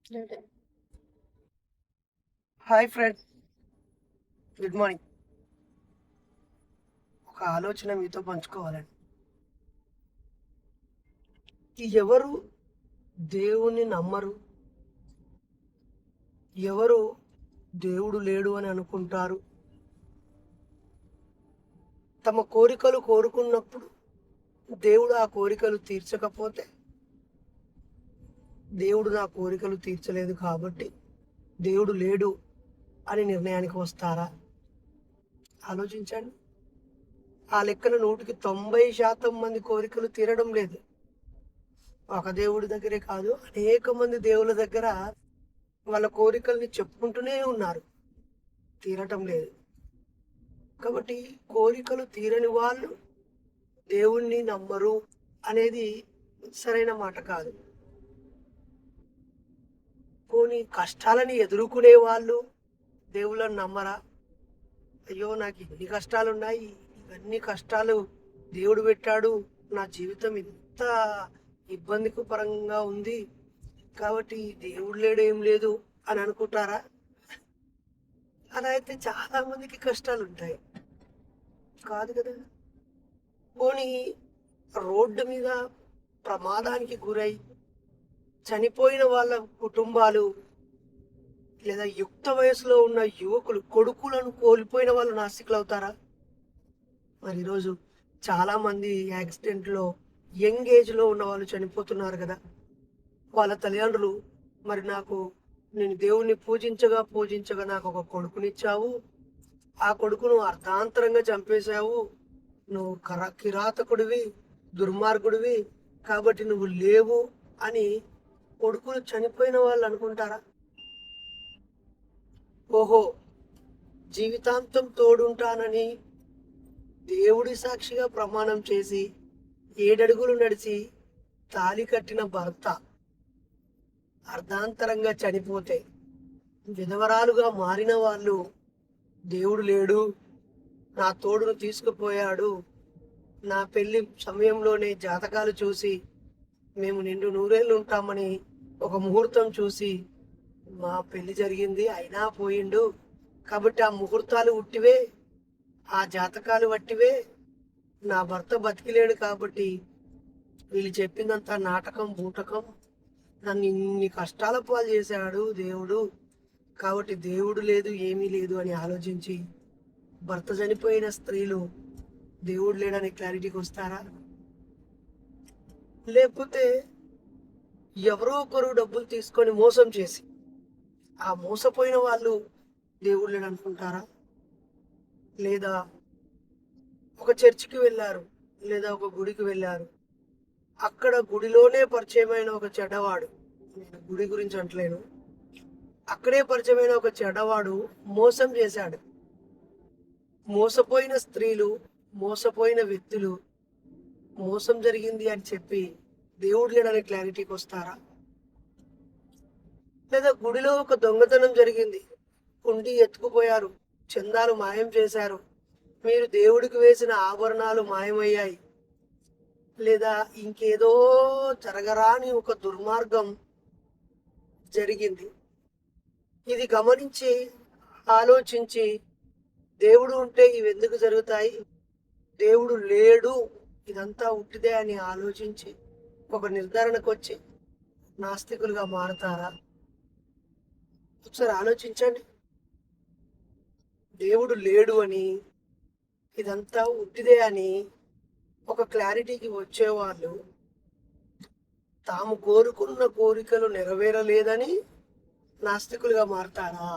లేదే. Hi friends, good morning. ఒక ఆలోచన మీతో పంచుకోవాలండి. ఎవరు దేవుణ్ణి నమ్మరు? ఎవరు దేవుడు లేడు అని అనుకుంటారు? తమ కోరికలు కోరుకున్నప్పుడు దేవుడు ఆ కోరికలు తీర్చకపోతే, దేవుడు నా కోరికలు తీర్చలేదు కాబట్టి దేవుడు లేడు అని నిర్ణయానికి వస్తారా? ఆలోచించండి. ఆ లెక్కన 100కి 90% మంది కోరికలు తీరడం లేదు. ఒక దేవుడి దగ్గరే కాదు, అనేక మంది దేవుళ్ళ దగ్గర వాళ్ళ కోరికల్ని చెప్పుకుంటూనే ఉన్నారు. తీరటం లేదు. కాబట్టి కోరికలు తీరని వాళ్ళు దేవుణ్ణి నమ్మరు అనేది సరైన మాట కాదు. పోనీ కష్టాలని ఎదుర్కొనే వాళ్ళు దేవుళ్ళని నమ్మరా? అయ్యో! నాకు ఇన్ని కష్టాలున్నాయి. ఇవన్నీ కష్టాలు దేవుడు పెట్టాడు. నా జీవితం ఇంత పరంగా ఉంది. కాబట్టి దేవుడు లేడు, ఏం లేదు అని అనుకుంటారా? అలా అయితే చాలా మందికి కష్టాలుంటాయి. కాదు కదా! పోనీ రోడ్డు మీద ప్రమాదానికి గురై చనిపోయిన వాళ్ళ కుటుంబాలు, లేదా యుక్త వయసులో ఉన్న యువకులు కొడుకులను కోల్పోయిన వాళ్ళు నాస్తికులవుతారా? మరి ఈరోజు చాలామంది యాక్సిడెంట్‌లో యంగ్ ఏజ్‌లో ఉన్న వాళ్ళు చనిపోతున్నారు గదా! వాళ్ళ తల్లిదండ్రులు, మరి నేను దేవుణ్ణి పూజించగా, పూజించగా నాకొక కొడుకునిచ్చావు. ఆ కొడుకును అర్ధాంతరంగా చంపేశావు. నువ్వు కిరాతకుడివి, దుర్మార్గుడివి. కాబట్టి నువ్వు లేవు అని కొడుకులు చనిపోయిన వాళ్ళు అనుకుంటారా? ఓహో! జీవితాంతం తోడుంటానని దేవుడి సాక్షిగా ప్రమాణం చేసి 7 అడుగులు నడిచి తాళి కట్టిన భర్త అర్ధాంతరంగా చనిపోతే, విధవరాలుగా మారిన వాళ్ళు దేవుడు లేడు, నా తోడును తీసుకుపోయాడు, నా పెళ్లి సమయంలోనే జాతకాలు చూసి మేము నిండు నూరేళ్ళు ఉంటామని ఒక ముహూర్తం చూసి మా పెళ్లి జరిగింది, అయినా పోయిండు, కాబట్టి ఆ ముహూర్తాలు ఉట్టివే, ఆ జాతకాలు వట్టివే, నా భర్త బతికిలేడు కాబట్టి వీళ్ళు చెప్పిందంతా నాటకం, బూటకం, నన్ను ఇన్ని కష్టాల పాలు చేశాడు దేవుడు, కాబట్టి దేవుడు లేదు, ఏమీ లేదు అని ఆలోచించి భర్త చనిపోయిన స్త్రీలు దేవుడు లేడని క్లారిటీకి వస్తారా? లేకపోతే ఎవరో ఒకరు డబ్బులు తీసుకొని మోసం చేసి ఆ మోసపోయిన వాళ్ళు దేవుడు లేడు అనుకుంటారా? లేదా ఒక చర్చికి వెళ్ళారు, లేదా ఒక గుడికి వెళ్ళారు, అక్కడ గుడిలోనే పరిచయమైన ఒక చెడ్డవాడు, నేను గుడి గురించి అంటలేను, అక్కడే పరిచయమైన ఒక చెడ్డవాడు మోసం చేశాడు. మోసపోయిన స్త్రీలు, మోసపోయిన వ్యక్తులు మోసం జరిగింది అని చెప్పి దేవుడు లేడనే క్లారిటీకి వస్తారా? లేదా గుడిలో ఒక దొంగతనం జరిగింది, కుండి ఎత్తుకుపోయారు, చందాలు మాయం చేశారు, మీరు దేవుడికి వేసిన ఆభరణాలు మాయమయ్యాయి, లేదా ఇంకేదో జరగరాని ఒక దుర్మార్గం జరిగింది, ఇది గమనించి ఆలోచించి దేవుడు ఉంటే ఇవి ఎందుకు జరుగుతాయి, దేవుడు లేడు, ఇదంతా ఉట్టిదే అని ఆలోచించి ఒక నిర్ధారణకు వచ్చి నాస్తికులుగా మారతారా? ఒకసారి ఆలోచించండి. దేవుడు లేడు అని, ఇదంతా ఉట్టిదే అని ఒక క్లారిటీకి వచ్చేవాళ్ళు తాము కోరుకున్న కోరికలు నెరవేరలేదని నాస్తికులుగా మారతారా?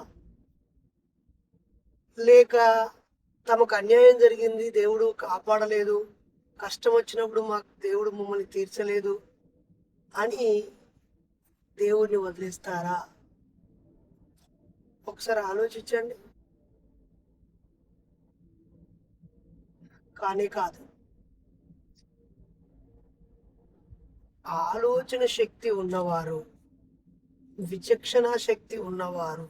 లేక తమకు అన్యాయం జరిగింది, దేవుడు కాపాడలేదు, కష్టం వచ్చినప్పుడు మాకు దేవుడు మమ్మల్ని తీర్చలేదు అని దేవుడిని వదిలేస్తారా? ఒకసారి ఆలోచించండి. కానే కాదు. ఆలోచన శక్తి ఉన్నవారు, విచక్షణ శక్తి ఉన్నవారు,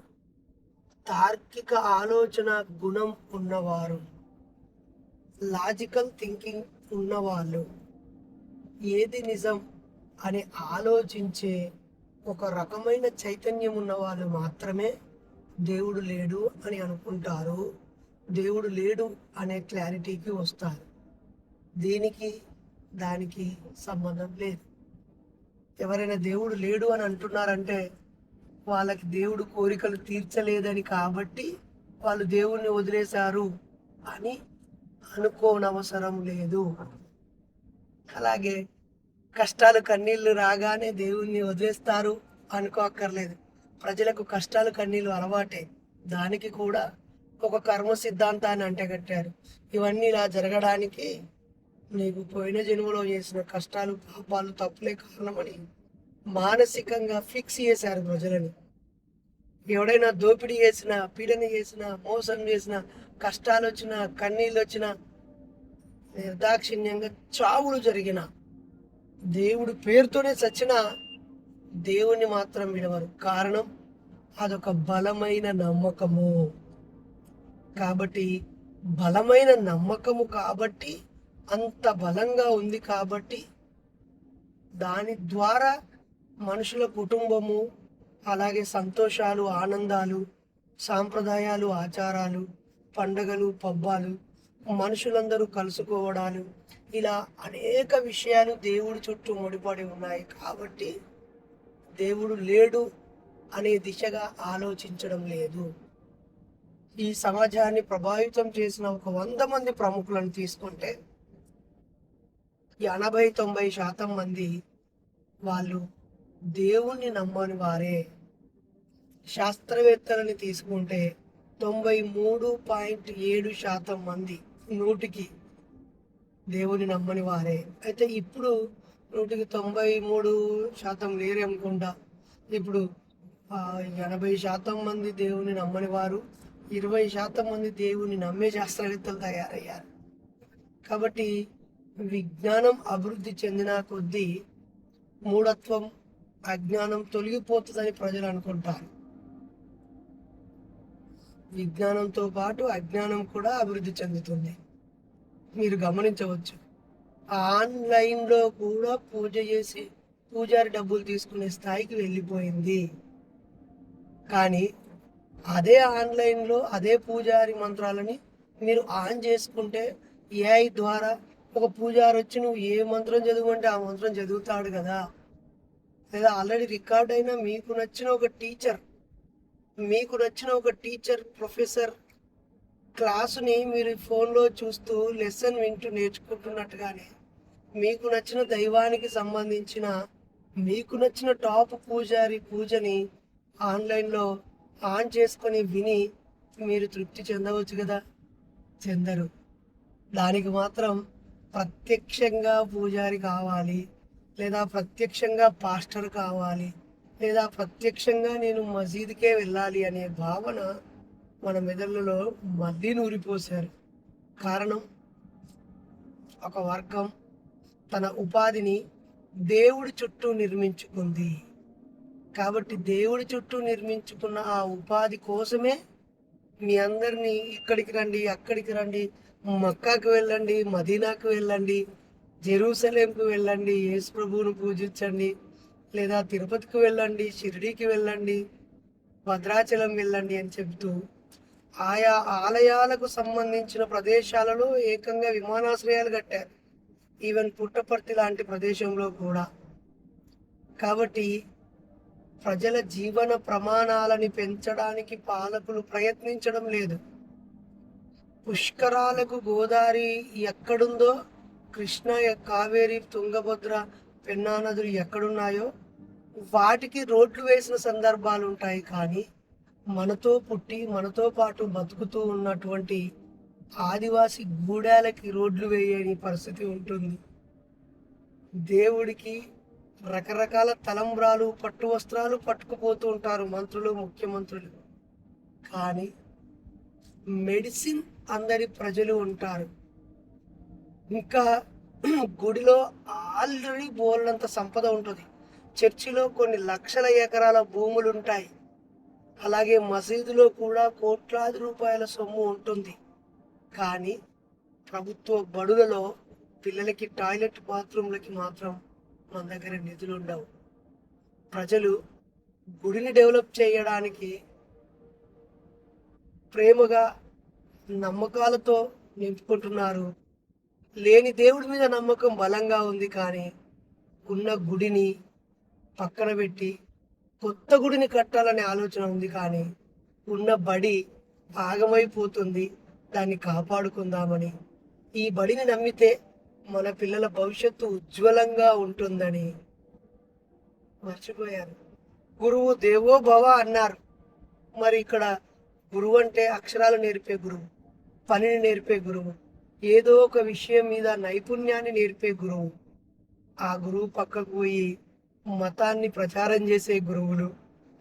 తార్కిక ఆలోచన గుణం ఉన్నవారు, లాజికల్ థింకింగ్ ఉన్నవాళ్ళు, ఏది నిజం అని ఆలోచించే ఒక రకమైన చైతన్యం ఉన్న వాళ్ళు మాత్రమే దేవుడు లేడు అని అనుకుంటారు, దేవుడు లేడు అనే క్లారిటీకి వస్తారు. దీనికి దానికి సంబంధం లేదు. ఎవరైనా దేవుడు లేడు అని అంటున్నారంటే వాళ్ళకి దేవుడు కోరికలు తీర్చలేదని కాబట్టి వాళ్ళు దేవుణ్ణి వదిలేశారు అని అనుకోనవసరం లేదు. అలాగే కష్టాలు కన్నీళ్లు రాగానే దేవుణ్ణి వదిలేస్తారు అనుకోక్కర్లేదు. ప్రజలకు కష్టాలు కన్నీళ్లు అలవాటే, దానికి కూడా ఒక కర్మ సిద్ధాంతాన్ని అంటగట్టారు. ఇవన్నీ ఇలా జరగడానికి నీకు పోయిన జన్మలో చేసిన కష్టాలు పాపాలు తప్పులే కారణమని మానసికంగా ఫిక్స్ చేశారు ప్రజలని. ఎవడైనా దోపిడీ చేసిన, పీడన చేసిన, మోసం చేసిన, కష్టాలు వచ్చిన, కన్నీళ్ళు వచ్చిన, నిర్దాక్షిణ్యంగా చావులు జరిగిన, దేవుడి పేరుతోనే చచ్చిన దేవుణ్ణి మాత్రం విడవరు. కారణం అదొక బలమైన నమ్మకము. కాబట్టి బలమైన నమ్మకము కాబట్టి, అంత బలంగా ఉంది కాబట్టి దాని ద్వారా మనుషుల కుటుంబము, అలాగే సంతోషాలు, ఆనందాలు, సాంప్రదాయాలు, ఆచారాలు, పండగలు, పబ్బాలు, మనుషులందరూ కలుసుకోవడాలు, ఇలా అనేక విషయాలు దేవుడి చుట్టూ ముడిపడి ఉన్నాయి. కాబట్టి దేవుడు లేడు అనే దిశగా ఆలోచించడం లేదు. ఈ సమాజాన్ని ప్రభావితం చేసిన ఒక 100 మంది ప్రముఖులను తీసుకుంటే 80-90% మంది వాళ్ళు దేవుణ్ణి నమ్మని వారే. శాస్త్రవేత్తలని తీసుకుంటే 93.7% మంది 100కి దేవుని నమ్మని వారే. అయితే ఇప్పుడు 100కి 93% లేరే అనుకుంటా. ఇప్పుడు 80% మంది దేవుని నమ్మని వారు, 20% మంది దేవుని నమ్మే శాస్త్రవేత్తలు తయారయ్యారు. కాబట్టి విజ్ఞానం అభివృద్ధి చెందిన కొద్దీ మూఢత్వం, అజ్ఞానం తొలగిపోతుందని ప్రజలు అనుకుంటారు. విజ్ఞానంతో పాటు అజ్ఞానం కూడా అభివృద్ధి చెందుతుంది. మీరు గమనించవచ్చు, ఆన్లైన్లో కూడా పూజ చేసి పూజారి డబ్బులు తీసుకునే స్థాయికి వెళ్ళిపోయింది. కానీ అదే ఆన్లైన్లో అదే పూజారి మంత్రాలని మీరు ఆన్ చేసుకుంటే ఏఐ ద్వారా ఒక పూజారి వచ్చి నువ్వు ఏ మంత్రం చదువుకుంటే ఆ మంత్రం చదువుతాడు కదా. లేదా ఆల్రెడీ రికార్డ్ అయినా మీకు నచ్చిన ఒక టీచర్ ప్రొఫెసర్ క్లాసుని మీరు ఫోన్లో చూస్తూ లెసన్ వింటూ నేర్చుకుంటున్నట్టుగానే మీకు నచ్చిన దైవానికి సంబంధించిన మీకు నచ్చిన టాప్ పూజారి పూజని ఆన్లైన్లో ఆన్ చేసుకొని విని మీరు తృప్తి చెందవచ్చు కదా. చెందరు. దానికి మాత్రం ప్రత్యక్షంగా పూజారి కావాలి, లేదా ప్రత్యక్షంగా పాస్టర్ కావాలి, లేదా ప్రత్యక్షంగా నేను మసీదుకే వెళ్ళాలి అనే భావన మన మెదళ్ళలో మళ్ళీ నూరిపోశారు. కారణం, ఒక వర్గం తన ఉపాధిని దేవుడి చుట్టూ నిర్మించుకుంది. కాబట్టి దేవుడి చుట్టూ నిర్మించుకున్న ఆ ఉపాధి కోసమే మీ అందరినీ ఇక్కడికి రండి, అక్కడికి రండి, మక్కాకు వెళ్ళండి, మదీనాకు వెళ్ళండి, జెరూసలేంకు వెళ్ళండి, యేసు ప్రభువును పూజించండి, లేదా తిరుపతికి వెళ్ళండి, షిరిడీకి వెళ్ళండి, భద్రాచలం వెళ్ళండి అని చెబుతూ ఆయా ఆలయాలకు సంబంధించిన ప్రదేశాలలో ఏకంగా విమానాశ్రయాలు కట్టారు. ఈవెన్ పుట్టపర్తి లాంటి ప్రదేశంలో కూడా. కాబట్టి ప్రజల జీవన ప్రమాణాలని పెంచడానికి పాలకులు ప్రయత్నించడం లేదు. పుష్కరాలకు గోదావరి ఎక్కడుందో, కృష్ణ, కావేరి, తుంగభద్ర, పెన్నా నదులు ఎక్కడున్నాయో వాటికి రోడ్లు వేసిన సందర్భాలు ఉంటాయి. కానీ మనతో పుట్టి మనతో పాటు బతుకుతూ ఉన్నటువంటి ఆదివాసి గూడాలకి రోడ్లు వేయని పరిస్థితి ఉంటుంది. దేవుడికి రకరకాల తలంబ్రాలు, పట్టు వస్త్రాలు పట్టుకుపోతూ ఉంటారు మంత్రులు, ముఖ్యమంత్రులు. కానీ మెడిసిన్ అందరి ప్రజలు ఉంటారు. ఇంకా గుడిలో ఆల్రెడీ బోల్డంత సంపద ఉంటుంది. చర్చిలో కొన్ని లక్షల ఎకరాల భూములు ఉంటాయి. అలాగే మసీదులో కూడా కోట్లాది రూపాయల సొమ్ము ఉంటుంది. కానీ ప్రభుత్వ బడులలో పిల్లలకి టాయిలెట్ బాత్రూమ్లకి మాత్రం మన దగ్గర నిధులు ఉండవు. ప్రజలు గుడిని డెవలప్ చేయడానికి ప్రేమగా నమ్మకాలతో నింపుకుంటున్నారు. లేని దేవుడి మీద నమ్మకం బలంగా ఉంది, కానీ ఉన్న గుడిని పక్కన పెట్టి కొత్త గుడిని కట్టాలనే ఆలోచన ఉంది, కానీ ఉన్న బడి ఆగమైపోతుంది. దాన్ని కాపాడుకుందామని, ఈ బడిని నమ్మితే మన పిల్లల భవిష్యత్తు ఉజ్వలంగా ఉంటుందని మర్చిపోయారు. గురువు దేవో భవ అన్నారు. మరి ఇక్కడ గురువు అంటే అక్షరాలు నేర్పే గురువు, పనిని నేర్పే గురువు, ఏదో ఒక విషయం మీద నైపుణ్యాన్ని నేర్పే గురువు. ఆ గురువు పక్కకు పోయి మతాన్ని ప్రచారం చేసే గురువులు,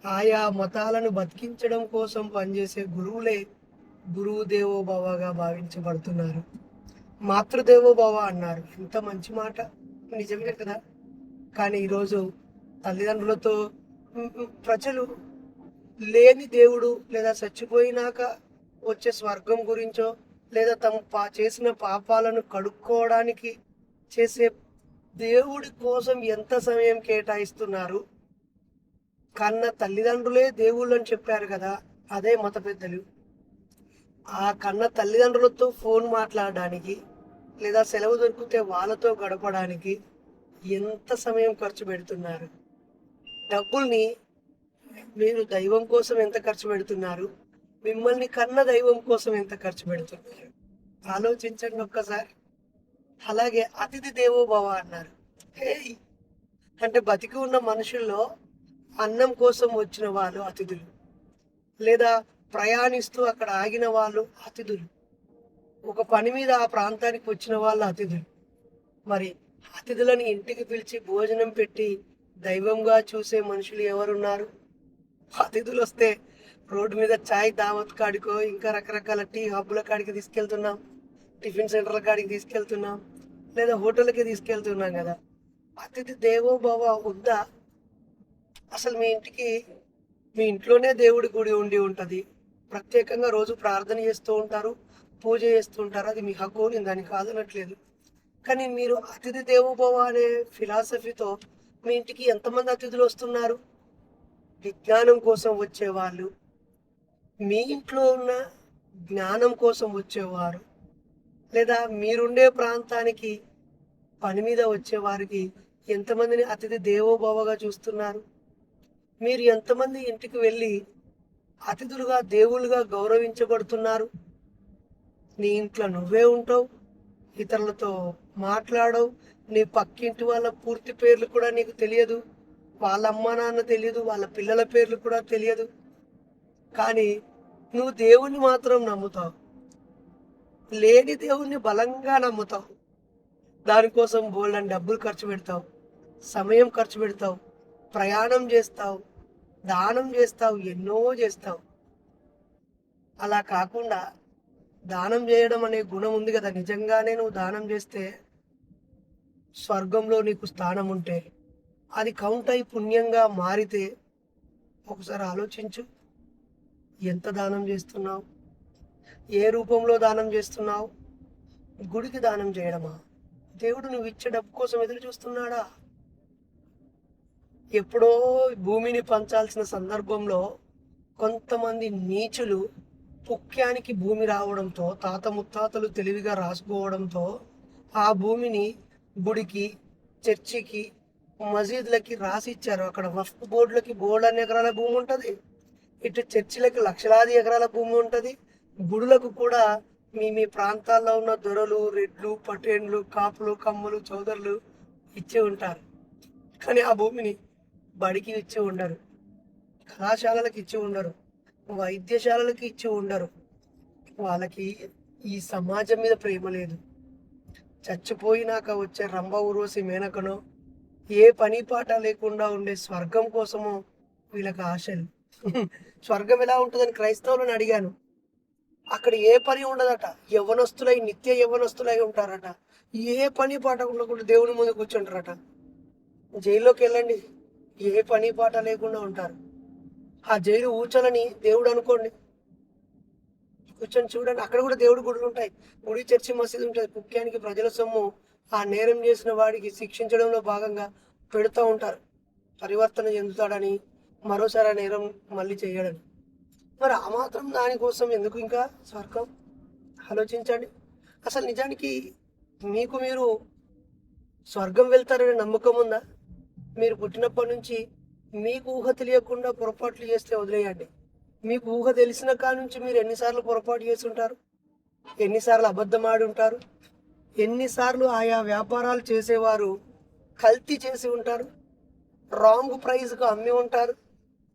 ఆయా మతాలను బతికించడం కోసం పనిచేసే గురువులే గురువు దేవో భవగా భావించబడుతున్నారు. మాతృదేవో భవ అన్నారు. ఎంత మంచి మాట, నిజమే కదా. కానీ ఈరోజు తల్లిదండ్రులతో ప్రజలు లేని దేవుడు లేదా చచ్చిపోయినాక వచ్చే స్వర్గం గురించో లేదా తమ చేసిన పాపాలను కడుక్కోవడానికి చేసే దేవుడి కోసం ఎంత సమయం కేటాయిస్తున్నారు. కన్న తల్లిదండ్రులే దేవుళ్ళు అని చెప్పారు కదా, అదే మత పెద్దలు. ఆ కన్న తల్లిదండ్రులతో ఫోన్ మాట్లాడడానికి లేదా సెలవు దొరికితే వాళ్ళతో గడపడానికి ఎంత సమయం ఖర్చు పెడుతున్నారు. డబ్బుల్ని మీరు దైవం కోసం ఎంత ఖర్చు పెడుతున్నారు, మిమ్మల్ని కన్న దైవం కోసం ఎంత ఖర్చు పెడుతున్నారు, ఆలోచించండి ఒక్కసారి. అలాగే అతిథి దేవో భవ అన్నారు. హే, అంటే బతికి ఉన్న మనుషుల్లో అన్నం కోసం వచ్చిన వాళ్ళు అతిథులు, లేదా ప్రయాణిస్తూ అక్కడ ఆగిన వాళ్ళు అతిథులు, ఒక పని మీద ఆ ప్రాంతానికి వచ్చిన వాళ్ళు అతిథులు. మరి అతిథులను ఇంటికి పిలిచి భోజనం పెట్టి దైవంగా చూసే మనుషులు ఎవరున్నారు? అతిథులు వస్తే రోడ్డు మీద చాయ్ దావత్ కాడికో ఇంకా రకరకాల టీ హబ్బుల కాడికి తీసుకెళ్తున్నాం, టిఫిన్ సెంటర్ల కాడికి తీసుకెళ్తున్నాం, లేదా హోటల్కి తీసుకెళ్తున్నాం కదా. అతిథి దేవో భవ ఉందా? అసలు మీ ఇంట్లోనే దేవుడి గుడి ఉండి ఉంటుంది, ప్రత్యేకంగా రోజు ప్రార్థన చేస్తూ ఉంటారు, పూజ చేస్తూ ఉంటారు, అది మీ హక్కు, నేను దాన్ని కాదనట్లేదు. కానీ మీరు అతిథి దేవోభవ అనే ఫిలాసఫీతో మీ ఇంటికి ఎంతమంది అతిథులు వస్తున్నారు? విజ్ఞానం కోసం వచ్చేవాళ్ళు, మీ ఇంట్లో ఉన్న జ్ఞానం కోసం వచ్చేవారు, లేదా మీరుండే ప్రాంతానికి పని మీద వచ్చేవారికి ఎంతమందిని అతిథి దేవోభవగా చూస్తున్నారు? మీరు ఎంతమంది ఇంటికి వెళ్ళి అతిథులుగా దేవుళ్ళుగా గౌరవించబడుతున్నారు? నీ ఇంట్లో నువ్వే ఉంటావు, ఇతరులతో మాట్లాడవు, నీ పక్కింటి వాళ్ళ పూర్తి పేర్లు కూడా నీకు తెలియదు, వాళ్ళ అమ్మ నాన్న తెలియదు, వాళ్ళ పిల్లల పేర్లు కూడా తెలియదు. కానీ నువ్వు దేవుణ్ణి మాత్రం నమ్ముతావు, లేని దేవుణ్ణి బలంగా నమ్ముతావు. దానికోసం బోల్డని డబ్బులు ఖర్చు పెడతావు, సమయం ఖర్చు పెడతావు, ప్రయాణం చేస్తావు, దానం చేస్తావు, ఎన్నో చేస్తావు. అలా కాకుండా దానం చేయడం అనే గుణం ఉంది కదా, నిజంగానే నువ్వు దానం చేస్తే స్వర్గంలో నీకు స్థానం ఉంటే, అది కౌంట్ అయి పుణ్యంగా మారితే ఒకసారి ఆలోచించు. ఎంత దానం చేస్తున్నావు, ఏ రూపంలో దానం చేస్తున్నావు? గుడికి దానం చేయడమా? దేవుడు నువ్వు ఇచ్చే డబ్బు కోసం ఎదురు చూస్తున్నాడా? ఎప్పుడో భూమిని పంచాల్సిన సందర్భంలో కొంతమంది నీచులు పుక్యానికి భూమి రావడంతో, తాత ముత్తాతలు తెలివిగా రాసుకోవడంతో ఆ భూమిని గుడికి, చర్చికి, మసీదులకి రాసి ఇచ్చారు. అక్కడ వక్ఫ్ బోర్డులకి బోర్డు ఎకరాల భూమి ఉంటుంది, ఇటు చర్చిలకి లక్షలాది ఎకరాల భూమి ఉంటుంది, గుడులకు కూడా మీ మీ ప్రాంతాల్లో ఉన్న దొరలు, రెడ్లు, పటేన్లు, కాపులు, కమ్ములు, చౌదరులు ఇచ్చి ఉంటారు. కానీ ఆ భూమిని బడికి ఇచ్చి ఉండరు, కళాశాలలకు ఇచ్చి ఉండరు, వైద్యశాలలకు ఇచ్చి ఉండరు. వాళ్ళకి ఈ సమాజం మీద ప్రేమ లేదు. చచ్చిపోయినాక వచ్చే రంభ ఊర్వశి మేనకనో, ఏ పని పాట లేకుండా ఉండే స్వర్గం కోసమో వీళ్ళకి ఆశలు. స్వర్గం ఎలా ఉంటుందని క్రైస్తవులను అడిగాను. అక్కడ ఏ పని ఉండదట, యవ్వనస్తులై నిత్య యవ్వనస్తులై ఉంటారట, ఏ పని పాట ఉండకుండా దేవుని ముందు కూర్చుంటారట. జైల్లోకి వెళ్ళండి, ఏ పని పాట లేకుండా ఉంటారు. ఆ జైలు ఊచలని దేవుడు అనుకోండి, కూర్చొని చూడండి, అక్కడ కూడా దేవుడి గుడులు ఉంటాయి, గుడి, చర్చి, మసీదు ఉంటుంది. ముఖ్యానికి ప్రజల సొమ్ము ఆ నేరం చేసిన వాడికి శిక్షించడంలో భాగంగా పెడుతూ ఉంటారు. పరివర్తన చెందుతాడని, మరోసారి ఆ నేరం మళ్ళీ చేయడం. మరి ఆ మాత్రం దానికోసం ఎందుకు ఇంకా స్వర్గం? ఆలోచించండి. అసలు నిజానికి మీకు మీరు స్వర్గం వెళ్తారనే నమ్మకం ఉందా? మీరు పుట్టినప్పటి నుంచి మీకు ఊహ తెలియకుండా పొరపాట్లు చేస్తే వదిలేయండి. మీకు ఊహ తెలిసిన కాడ్నుంచి మీరు ఎన్నిసార్లు పొరపాటు చేసుంటారు? ఎన్నిసార్లు అబద్ధం ఆడుంటారు? ఎన్నిసార్లు ఆయా వ్యాపారాలు చేసేవారు కల్తీ చేసి ఉంటారు? రాంగ్ ప్రైస్‌కు అమ్మి ఉంటారు?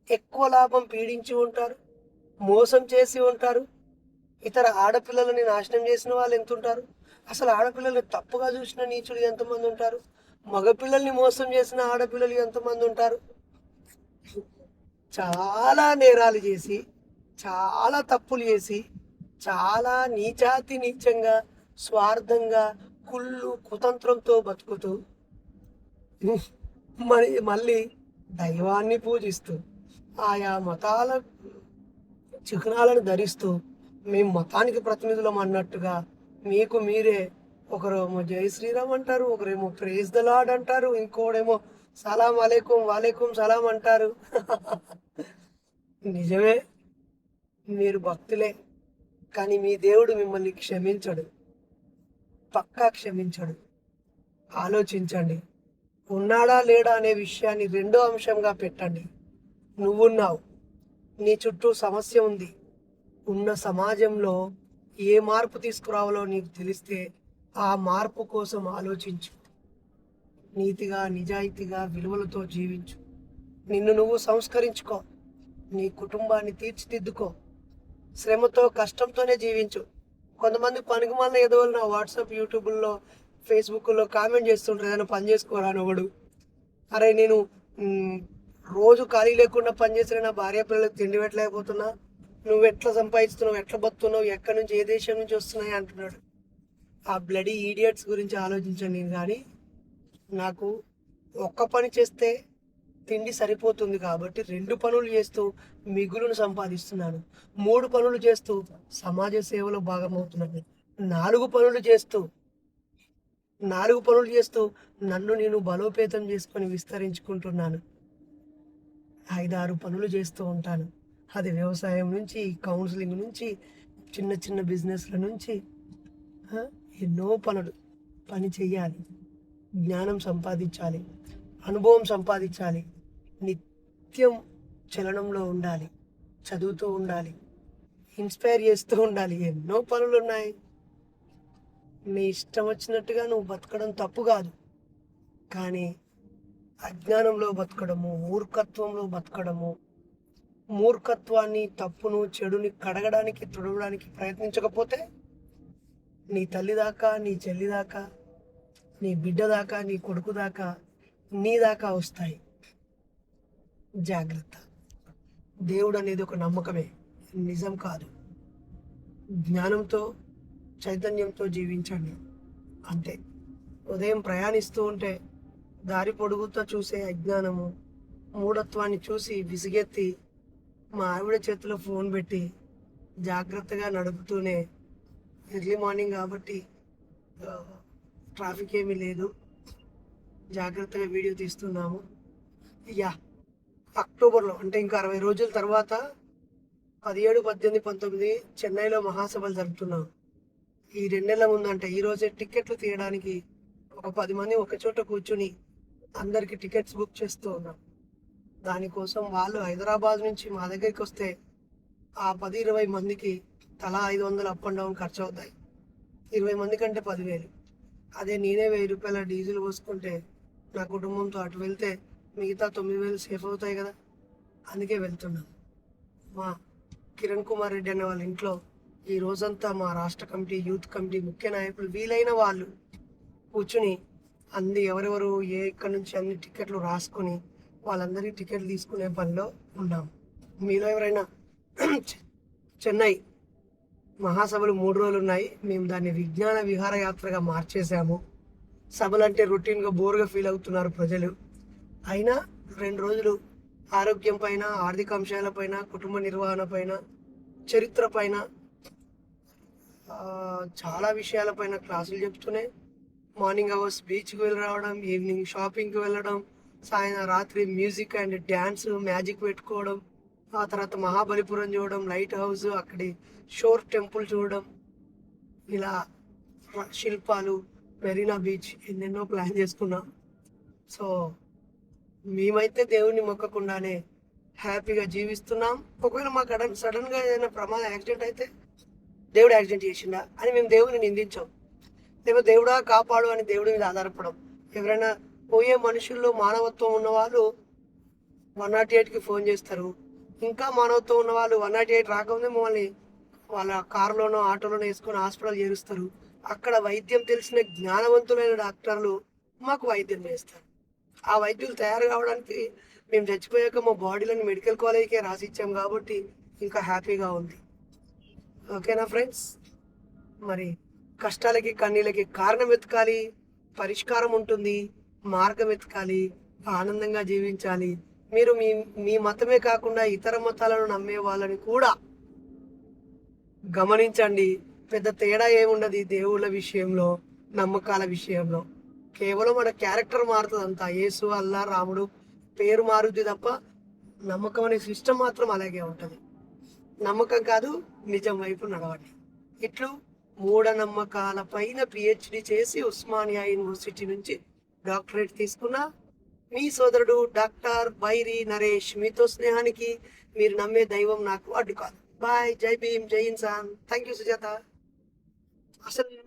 ఎక్కువ లాభం పీడించి ఉంటారు? మోసం చేసి ఉంటారు? ఇతర ఆడపిల్లలని నాశనం చేసిన వాళ్ళు ఎంతుంటారు? అసలు ఆడపిల్లల్ని తప్పుగా చూసిన నీచులు ఎంతమంది ఉంటారు? మగపిల్లల్ని మోసం చేసిన ఆడపిల్లలు ఎంతమంది ఉంటారు? చాలా నేరాలు చేసి, చాలా తప్పులు చేసి, చాలా నీచాతి నీచంగా, స్వార్థంగా, కుళ్ళు, కుతంత్రంతో బతుకుతూ మళ్ళీ దైవాన్ని పూజిస్తూ, ఆయా మతాల చిహ్నాలను ధరిస్తూ, మేము మతానికి ప్రతినిధులం అన్నట్టుగా మీకు మీరే ఒకరేమో జై శ్రీరామ్ అంటారు, ఒకరేమో ప్రైజ్ ద లార్డ్ అంటారు, ఇంకోడేమో సలాం అలైకుం వాలేకుం సలాం అంటారు. నిజమే, మీరు భక్తులే. కానీ మీ దేవుడు మిమ్మల్ని క్షమించడు. పక్కా క్షమించడు. ఆలోచించండి. ఉన్నాడా లేడా అనే విషయాన్ని రెండో అంశంగా పెట్టండి. నువ్వున్నావు. నీ చుట్టూ సమస్య ఉంది. ఉన్న సమాజంలో ఏ మార్పు తీసుకురావాలో నీకు తెలిస్తే ఆ మార్పు కోసం ఆలోచించు. నీతిగా, నిజాయితీగా, విలువలతో జీవించు. నిన్ను నువ్వు సంస్కరించుకో. నీ కుటుంబాన్ని తీర్చిదిద్దుకో. శ్రమతో, కష్టంతోనే జీవించు. కొంతమంది పనికిమాలిన ఎదవలు నా వాట్సాప్, యూట్యూబ్లో, ఫేస్బుక్లో కామెంట్ చేస్తుంటారు, ఏదైనా పని చేసుకోరా అని ఒకడు. అరే నేను రోజు ఖాళీ లేకుండా పనిచేసిన నా భార్య పిల్లలకు తిండి పెట్టలేకపోతున్నా, నువ్వు ఎట్లా సంపాదిస్తున్నావు, ఎట్లా బతున్నావు, ఎక్కడి నుంచి ఏ దేశం నుంచి వస్తున్నాయి అంటున్నాడు. ఆ బ్లడీ ఈడియట్స్ గురించి ఆలోచించండి. నేను కానీ నాకు ఒక్క పని చేస్తే తిండి సరిపోతుంది కాబట్టి 2 పనులు చేస్తూ మిగులును సంపాదిస్తున్నాను. 3 పనులు చేస్తూ సమాజ సేవలో భాగమవుతున్నాను. 4 పనులు చేస్తూ నన్ను నేను బలోపేతం చేసుకొని విస్తరించుకుంటున్నాను. 5-6 పనులు చేస్తూ ఉంటాను. అది వ్యవసాయం నుంచి, కౌన్సిలింగ్ నుంచి, చిన్న చిన్న బిజినెస్ల నుంచి ఎన్నో పని చెయ్యాలి. జ్ఞానం సంపాదించాలి, అనుభవం సంపాదించాలి, నిత్యం చలనంలో ఉండాలి, చదువుతూ ఉండాలి, ఇన్స్పైర్ చేస్తూ ఉండాలి. ఎన్నో పనులు ఉన్నాయి. నీ ఇష్టం వచ్చినట్టుగా నువ్వు బతకడం తప్పు కాదు. కానీ అజ్ఞానంలో బతకడము, మూర్ఖత్వంలో బతకడము, మూర్ఖత్వాన్ని, తప్పును, చెడుని కడగడానికి, తుడవడానికి ప్రయత్నించకపోతే నీ తల్లి దాకా, నీ చెల్లి దాకా, నీ బిడ్డ దాకా, నీ కొడుకు దాకా, నీ దాకా వస్తాయి. జాగ్రత్త. దేవుడు అనేది ఒక నమ్మకమే, నిజం కాదు. జ్ఞానంతో, చైతన్యంతో జీవించండి అంతే. ఉదయం ప్రయాణిస్తూ ఉంటే దారి పొడుగుతో చూసే అజ్ఞానము, మూఢత్వాన్ని చూసి విసిగెత్తి మా ఆవిడ చేతిలో ఫోన్ పెట్టి జాగ్రత్తగా నడుపుతూనే, ఎర్లీ మార్నింగ్ కాబట్టి ట్రాఫిక్ ఏమీ లేదు, జాగ్రత్తగా వీడియో తీస్తున్నాము. అక్టోబర్లో అంటే ఇంకా 60 రోజుల తర్వాత 17, 18, 19 చెన్నైలో మహాసభలు జరుపుతున్నాం. ఈ 2 నెలల ముందు అంటే ఈరోజే టికెట్లు తీయడానికి ఒక 10 మంది ఒక చోట కూర్చుని అందరికి టికెట్స్ బుక్ చేస్తూ ఉన్నాం. దానికోసం వాళ్ళు హైదరాబాద్ నుంచి మా దగ్గరికి వస్తే ఆ 10-20 మందికి తలా 500 అప్ అండ్ డౌన్ ఖర్చు అవుతాయి. 20 మంది కంటే 10,000. అదే నేనే 1000 రూపాయల డీజిల్ పోసుకుంటే నా కుటుంబంతో అటు వెళ్తే మిగతా 9,000 సేఫ్ అవుతాయి కదా. అందుకే వెళ్తున్నాం. మా కిరణ్ కుమార్ రెడ్డి అనే వాళ్ళ ఇంట్లో ఈ రోజంతా మా రాష్ట్ర కమిటీ, యూత్ కమిటీ, ముఖ్య నాయకులు వీలైన వాళ్ళు కూర్చుని ఎవరెవరు ఎక్కడి నుంచి అన్ని టికెట్లు రాసుకొని వాళ్ళందరికీ టికెట్లు తీసుకునే పనిలో ఉన్నాం. మీలో ఎవరైనా చెన్నై మహాసభలు 3 రోజులు ఉన్నాయి. మేము దాన్ని విజ్ఞాన విహారయాత్రగా మార్చేశాము. సభలు అంటే రొటీన్గా బోర్గా ఫీల్ అవుతున్నారు ప్రజలు. అయినా 2 రోజులు ఆరోగ్యం పైన, ఆర్థిక అంశాలపైన, కుటుంబ నిర్వహణ పైన, చరిత్ర పైన, చాలా విషయాలపైన క్లాసులు చెప్తూనే మార్నింగ్ అవర్స్ బీచ్కి వెళ్ళి రావడం, ఈవినింగ్ షాపింగ్కి వెళ్ళడం, రాత్రి మ్యూజిక్ అండ్ డ్యాన్స్ మ్యాజిక్ పెట్టుకోవడం, ఆ తర్వాత మహాబలిపురం చూడడం, లైట్ హౌస్, అక్కడి షోర్ టెంపుల్ చూడడం, ఇలా శిల్పాలు, మెరీనా బీచ్ ఎన్నెన్నో ప్లాన్ చేసుకున్నాం. సో మేమైతే దేవుణ్ణి మొక్కకుండానే హ్యాపీగా జీవిస్తున్నాం. ఒకవేళ మాకు సడన్గా ఏదైనా ప్రమాదం యాక్సిడెంట్ అయితే దేవుడు యాక్సిడెంట్ చేసిండా అని మేము దేవుని నిందించాం. లేకపోతే దేవుడా కాపాడు అని దేవుడి మీద ఆధారపడం. ఎవరైనా పోయే మనుషుల్లో మానవత్వం ఉన్న వాళ్ళు 108కి ఫోన్ చేస్తారు. ఇంకా మానవత్వం ఉన్న వాళ్ళు 108 రాకముందే మమ్మల్ని వాళ్ళ కారులోనో ఆటోలోనో వేసుకొని హాస్పిటల్ చేరుస్తారు. అక్కడ వైద్యం తెలిసిన జ్ఞానవంతులైన డాక్టర్లు మాకు వైద్యం చేస్తారు. ఆ వైద్యులు తయారు కావడానికి మేము చచ్చిపోయాక మా బాడీలను మెడికల్ కాలేజ్కే రాసిచ్చాం కాబట్టి ఇంకా హ్యాపీగా ఉంది. ఓకేనా ఫ్రెండ్స్? మరి కష్టాలకి కన్నీళ్ళకి కారణం వెతకాలి, పరిష్కారం ఉంటుంది, మార్గం వెతకాలి, ఆనందంగా జీవించాలి. మీరు మీ మీ మతమే కాకుండా ఇతర మతాలను నమ్మే వాళ్ళని కూడా గమనించండి. పెద్ద తేడా ఏముండదు ఈ దేవుళ్ళ విషయంలో, నమ్మకాల విషయంలో. కేవలం మన క్యారెక్టర్ మారుతుంది అంతా. యేసు, అల్లా, రాముడు పేరు మారుద్ది తప్ప నమ్మకం అనే సిస్టమ్ మాత్రం అలాగే ఉంటుంది. నమ్మకం కాదు, నిజం వైపు నడవండి. ఇట్లు మూఢనమ్మకాల పైన పిహెచ్డి చేసి ఉస్మానియా యూనివర్సిటీ నుంచి డాక్టరేట్ తీసుకున్న మీ సోదరుడు డాక్టర్ బైరి నరేష్. మీతో స్నేహానికి మీరు నమ్మే దైవం నాకు అడ్డు కాదు. బాయ్. జై భీమ్, జై ఇన్సాన్. Thank you Sujatha. అసలు